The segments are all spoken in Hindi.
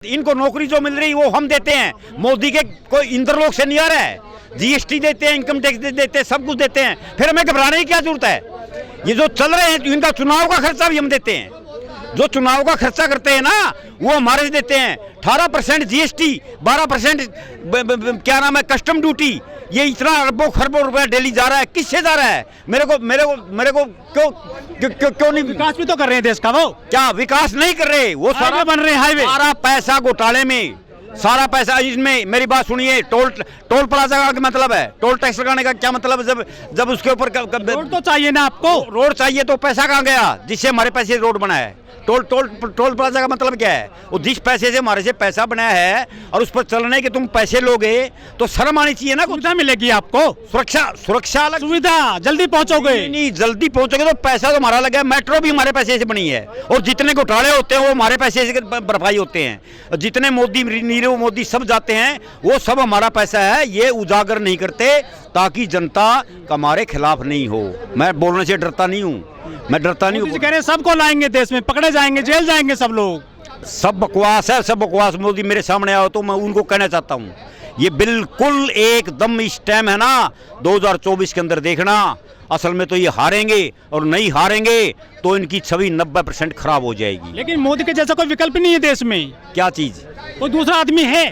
इनको नौकरी जो मिल रही वो हम देते हैं, मोदी के कोई इंद्रलोक से नहीं आ रहा है। जीएसटी देते हैं, इनकम टैक्स देते हैं, सब कुछ देते हैं, फिर हमें घबराने की क्या जरूरत है। ये जो चल रहे हैं इनका चुनाव का खर्चा भी हम देते हैं, जो चुनाव का खर्चा करते हैं ना वो हमारे से देते हैं। 18% जीएसटी, 12% क्या नाम है कस्टम ड्यूटी, ये इतना अरबों खरबों रुपया डेली जा रहा है, किससे जा रहा है? मेरे को क्यों नहीं? विकास भी तो कर रहे हैं देश का, वो क्या विकास नहीं कर रहे? वो सारा बन रहे हैं हाईवे, सारा पैसा घोटाले में, सारा पैसा इसमें। मेरी बात सुनिए, टोल प्लाजा का क्या मतलब है? टोल टैक्स लगाने का क्या मतलब है? जब उसके ऊपर रोड तो चाहिए ना आपको, रोड चाहिए तो पैसा कहाँ गया जिससे हमारे पैसे रोड बना है? टोल प्लाजा का मतलब क्या है? वो जिस पैसे से हमारे से पैसा बनाया है और उस पर चलने के तुम पैसे लोगे तो शर्म आनी चाहिए ना। कुछ मिलेगी आपको, सुरक्षा अलग, सुविधा जल्दी पहुंचोगे। नहीं जल्दी पहुंचोगे तो पैसा तो हमारा लगा है। मेट्रो भी हमारे पैसे से बनी है और जितने घोटाले होते हैं वो हमारे पैसे से भरपाई होते हैं। जितने मोदी नीरव मोदी सब जाते हैं वो सब हमारा पैसा है। ये उजागर नहीं करते ताकि जनता हमारे खिलाफ नहीं हो। मैं बोलने से डरता नहीं हूँ, मैं डरता नहीं हूँ। कह रहे सबको लाएंगे देश में, पकड़े जाएंगे, जेल जाएंगे सब लोग। सब बकवास है, सब बकवास। मोदी मेरे सामने आओ तो मैं उनको कहना चाहता हूँ ये बिल्कुल एकदम इस टाइम है ना 2024 के अंदर देखना, असल में तो ये हारेंगे और नहीं हारेंगे तो इनकी छवि 90% खराब हो जाएगी। लेकिन मोदी के जैसा कोई विकल्प नहीं है देश में। क्या चीज? कोई दूसरा आदमी है?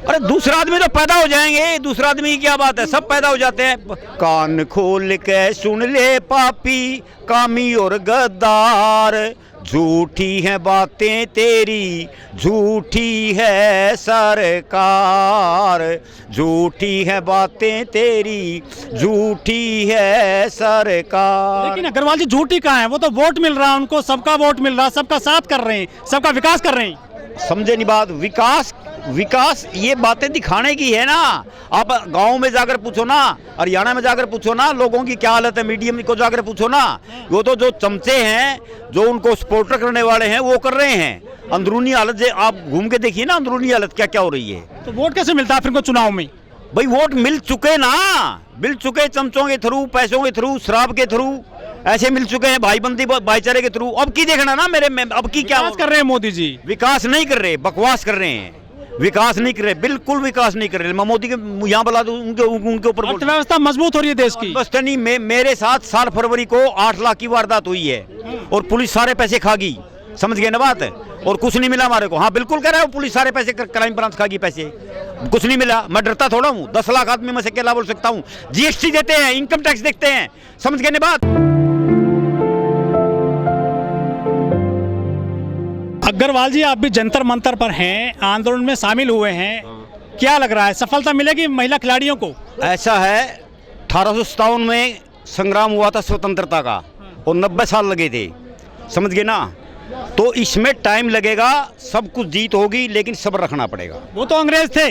अरे दूसरा आदमी तो पैदा हो जाएंगे, दूसरा आदमी की क्या बात है, सब पैदा हो जाते हैं। कान खोल के सुन ले पापी, कामी और गद्दार, झूठी है बातें तेरी, झूठी है सरकार, झूठी है बातें तेरी, झूठी है सरकार। लेकिन अग्रवाल जी झूठी कहाँ है? वो तो वोट मिल रहा है उनको, सबका वोट मिल रहा है, सबका साथ कर रहे हैं, सबका विकास कर रहे हैं। समझे नहीं बात? विकास ये बातें दिखाने की है ना। आप गांव में जाकर पूछो ना, हरियाणा में जाकर पूछो ना लोगों की क्या हालत है, मीडियम को जाकर पूछो ना। वो तो जो चमचे हैं, जो उनको सपोर्टर करने वाले हैं वो कर रहे हैं। अंदरूनी हालत आप घूम के देखिए ना, अंदरूनी हालत क्या क्या हो रही है। तो वोट कैसे मिलता है फिर को चुनाव में? भाई वोट मिल चुके ना, मिल चुके चमचों के थ्रू, पैसों के थ्रू, शराब के थ्रू, ऐसे मिल चुके हैं भाईबंदी भाईचारे के थ्रू। अब की देखना ना मेरे में, अब की क्या कर रहे हैं मोदी जी? विकास नहीं कर रहे, बकवास कर रहे हैं। विकास नहीं कर रहे, बिल्कुल विकास नहीं कर रहे। मैं मोदी के यहाँ बुला दूं, उनके ऊपर अर्थव्यवस्था मजबूत हो रही है देश की। बस नहीं, मेरे साथ 7 फरवरी को 8 लाख की वारदात हुई है और पुलिस सारे पैसे खा गई। समझ गए ना बात? और कुछ नहीं मिला हमारे को। हाँ बिल्कुल कह रहा है, पुलिस सारे पैसे क्राइम ब्रांच खा गई, पैसे कुछ नहीं मिला। मैं डरता थोड़ा हूँ, 10 लाख आदमी में से अकेला बोल सकता हूँ। जीएसटी देते हैं, इनकम टैक्स देखते हैं। समझ गए ना बात? अग्रवाल जी आप भी जंतर मंतर पर हैं, आंदोलन में शामिल हुए हैं, क्या लग रहा है सफलता मिलेगी महिला खिलाड़ियों को? ऐसा है, 1857 में संग्राम हुआ था स्वतंत्रता का और 90 साल लगे थे। समझ गए ना? तो इसमें टाइम लगेगा, सब कुछ जीत होगी, लेकिन सब्र रखना पड़ेगा। वो तो अंग्रेज थे,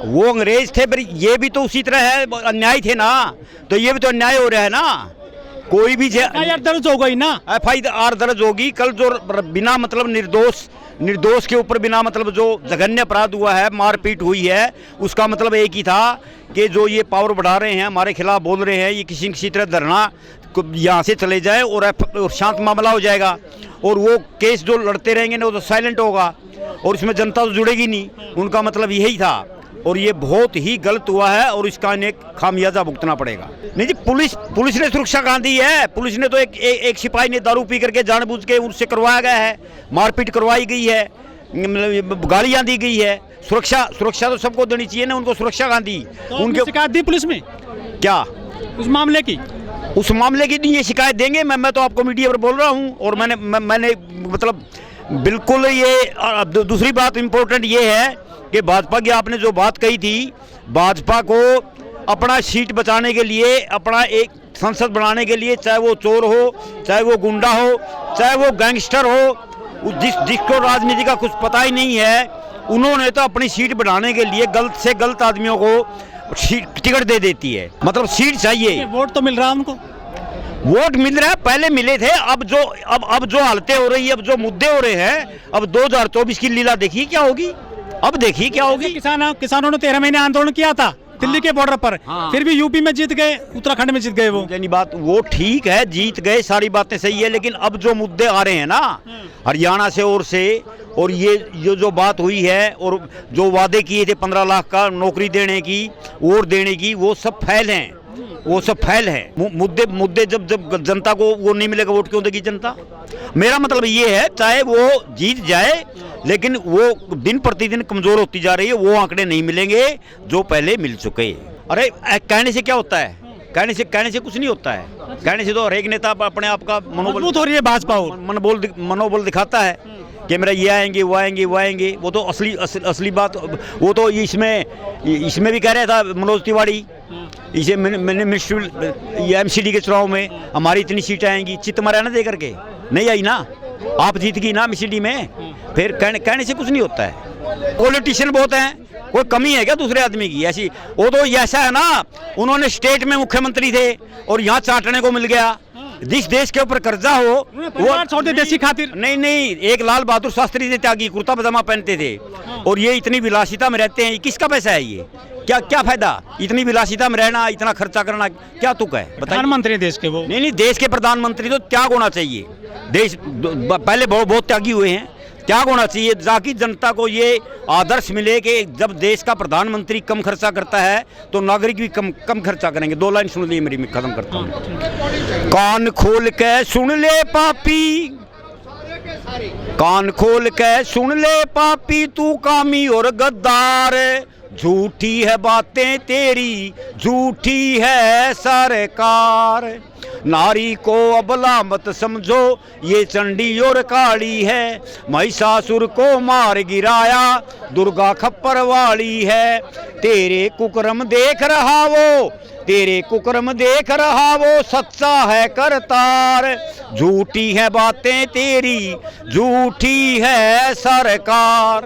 वो अंग्रेज थे, पर ये भी तो उसी तरह है, अन्याय थे ना, तो ये भी तो अन्याय हो रहा है ना। कोई भी FIR दर्ज हो गई ना, FIR दर्ज होगी। कल जो बिना मतलब निर्दोष के ऊपर बिना मतलब जो जघन्य अपराध हुआ है, मारपीट हुई है, उसका मतलब एक ही था कि जो ये पावर बढ़ा रहे हैं, हमारे खिलाफ बोल रहे हैं, ये किसी तरह धरना यहाँ से चले जाए और शांत मामला हो जाएगा और वो केस जो लड़ते रहेंगे ना वो तो साइलेंट होगा और इसमें जनता तो जुड़ेगी नहीं। उनका मतलब यही था और ये बहुत ही गलत हुआ है और इसका इन्हें खामियाजा भुगतना पड़ेगा। नहीं जी, पुलिस ने सुरक्षा कहाँ दी है? पुलिस ने तो एक सिपाही ने दारू पी करके जानबूझ के उनसे करवाया गया है, मारपीट करवाई गई है, गालियाँ दी गई है। सुरक्षा तो सबको देनी चाहिए ना, उनको सुरक्षा कहाँ दी? तो उनके शिकायत दी पुलिस में क्या उस मामले की? उस मामले की नहीं, ये शिकायत देंगे। मैं तो आपको मीडिया पर बोल रहा हूँ और मैंने मतलब बिल्कुल ये। दूसरी बात इम्पोर्टेंट ये है कि भाजपा की आपने जो बात कही थी, भाजपा को अपना सीट बचाने के लिए, अपना एक संसद बनाने के लिए, चाहे वो चोर हो, चाहे वो गुंडा हो, चाहे वो गैंगस्टर हो, जिसको राजनीति का कुछ पता ही नहीं है, उन्होंने तो अपनी सीट बनाने के लिए गलत से गलत आदमियों को टिकट दे देती है। मतलब सीट चाहिए। वोट तो मिल रहा है उनको, वोट मिल रहा है, पहले मिले थे। अब जो हालतें हो रही है, अब जो मुद्दे हो रहे हैं, अब 2024 की लीला देखिए क्या होगी। अब देखिए क्या होगी। किसानों ने 13 महीने आंदोलन किया था, दिल्ली के बॉर्डर पर, हाँ। फिर भी यूपी में जीत गए, उत्तराखंड में जीत गए वो। यानी बात वो ठीक है, जीत गए, सारी बातें सही है, लेकिन अब जो मुद्दे आ रहे हैं ना हरियाणा से और ये जो बात हुई है और जो वादे किए थे 15 लाख का नौकरी देने की, वोट देने की, वो सब फैल हैं, वो सब फैल है। मुद्दे जब जनता को वो नहीं मिलेगा, वोट क्यों देगी जनता? मेरा मतलब ये है, चाहे वो जीत जाए लेकिन वो दिन प्रतिदिन कमजोर होती जा रही है, वो आंकड़े नहीं मिलेंगे जो पहले मिल चुके। अरे कहने से क्या होता है? कहने से कुछ नहीं होता है। कहने से तो हर एक नेता अपने आप का मनोबल हो रही है भाजपा और मनोबल दिखाता है कि मेरा ये आएंगे वो आएंगे वो आएंगे। वो तो असली बात, वो तो इसमें भी कह रहा था मनोज तिवारी, इसे मिनिस्ट्री एमसीडी के चुनाव में हमारी इतनी सीटें आएंगी, चित्त मराना दे करके नहीं आई ना, आप जीत गई ना एमसीडी में। फिर कहने से कुछ नहीं होता है। पॉलिटिशियन बहुत हैं, कोई कमी है क्या दूसरे आदमी की? ऐसी वो तो ऐसा है ना, उन्होंने स्टेट में मुख्यमंत्री थे और यहाँ चाटने को मिल गया। जिस देश के ऊपर कर्जा हो वो छोटे देशी खातिर नहीं, एक लाल बहादुर शास्त्री थे, त्यागी, कुर्ता पजामा पहनते थे, और ये इतनी विलासिता में रहते हैं। किसका पैसा है ये? क्या फायदा इतनी विलासिता में रहना, इतना खर्चा करना, क्या तुक है? प्रधानमंत्री देश के वो नहीं, देश के प्रधानमंत्री तो त्याग होना चाहिए। देश पहले बहुत त्यागी हुए हैं, त्याग होना चाहिए ताकि जनता को ये आदर्श मिले कि जब देश का प्रधानमंत्री कम खर्चा करता है तो नागरिक भी कम खर्चा करेंगे। 2 लाइन सुन ली मेरी, मैं खत्म करता हूँ। कान खोल के सुन ले पापी, कान खोल के सुन ले पापी, तू कामी और गद्दार, झूठी है बातें तेरी, झूठी है सरकार। नारी को अबला मत समझो, ये चंडी और काली है, महिषासुर को मार गिराया, दुर्गा खप्पर वाली है। तेरे कुकर्म देख रहा वो, तेरे कुकर्म देख रहा वो, सच्चा है करतार, झूठी है बातें तेरी, झूठी है सरकार।